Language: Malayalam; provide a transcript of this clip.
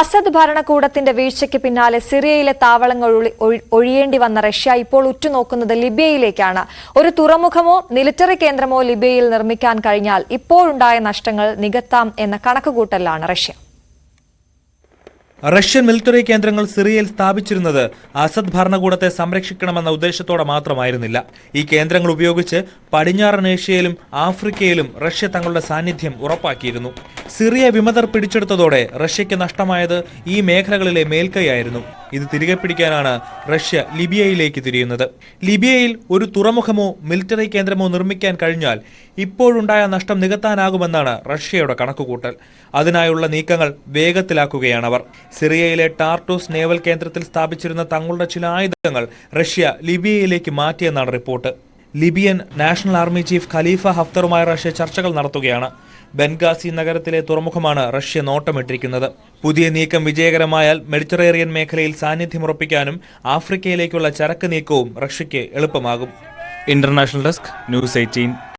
അസദ് ഭരണകൂടത്തിന്റെ വീഴ്ചയ്ക്ക് പിന്നാലെ സിറിയയിലെ താവളങ്ങൾ ഒഴിയേണ്ടി വന്ന റഷ്യ ഇപ്പോൾ ഉറ്റുനോക്കുന്നത് ലിബിയയിലേക്കാണ്. ഒരു തുറമുഖമോ മിലിറ്ററി കേന്ദ്രമോ ലിബിയയിൽ നിർമ്മിക്കാൻ കഴിഞ്ഞാൽ ഇപ്പോഴുണ്ടായ നഷ്ടങ്ങൾ നികത്താം എന്ന കണക്കുകൂട്ടലാണ് റഷ്യ. റഷ്യൻ മിലിറ്ററി കേന്ദ്രങ്ങൾ സിറിയയിൽ സ്ഥാപിച്ചിരുന്നത് അസദ് ഭരണകൂടത്തെ സംരക്ഷിക്കണമെന്ന ഉദ്ദേശത്തോടെ മാത്രമായിരുന്നില്ല. ഈ കേന്ദ്രങ്ങൾ ഉപയോഗിച്ച് പടിഞ്ഞാറൻ ഏഷ്യയിലും ആഫ്രിക്കയിലും റഷ്യ തങ്ങളുടെ സാന്നിധ്യം ഉറപ്പാക്കിയിരുന്നു. സിറിയ വിമതർ പിടിച്ചെടുത്തതോടെ റഷ്യയ്ക്ക് നഷ്ടമായത് ഈ മേഖലകളിലെ മേൽക്കൈയായിരുന്നു. ഇത് തിരികെ പിടിക്കാനാണ് റഷ്യ ലിബിയയിലേക്ക് തിരിയുന്നത്. ലിബിയയിൽ ഒരു തുറമുഖമോ മിലിറ്ററി കേന്ദ്രമോ നിർമ്മിക്കാൻ കഴിഞ്ഞാൽ ഇപ്പോഴുണ്ടായ നഷ്ടം നികത്താനാകുമെന്നാണ് റഷ്യയുടെ കണക്കുകൂട്ടൽ. അതിനായുള്ള നീക്കങ്ങൾ വേഗത്തിലാക്കുകയാണവർ. സിറിയയിലെ ടാർട്ടൂസ് നേവൽ കേന്ദ്രത്തിൽ സ്ഥാപിച്ചിരുന്ന തങ്ങളുടെ ചില ആയുധങ്ങൾ റഷ്യ ലിബിയയിലേക്ക് മാറ്റിയെന്നാണ് report. Libyan National Army chief Khalifa ഹഫ്തറുമായി റഷ്യ ചർച്ചകൾ നടത്തുകയാണ്. ബെൻഗാസി നഗരത്തിലെ തുറമുഖമാണ് റഷ്യ നോട്ടമിട്ടിരിക്കുന്നത്. പുതിയ നീക്കം വിജയകരമായാൽ മെഡിറ്ററേറിയൻ മേഖലയിൽ സാന്നിധ്യമുറപ്പിക്കാനും ആഫ്രിക്കയിലേക്കുള്ള ചരക്ക് നീക്കവും റഷ്യയ്ക്ക് എളുപ്പമാകും. International desk, news 18.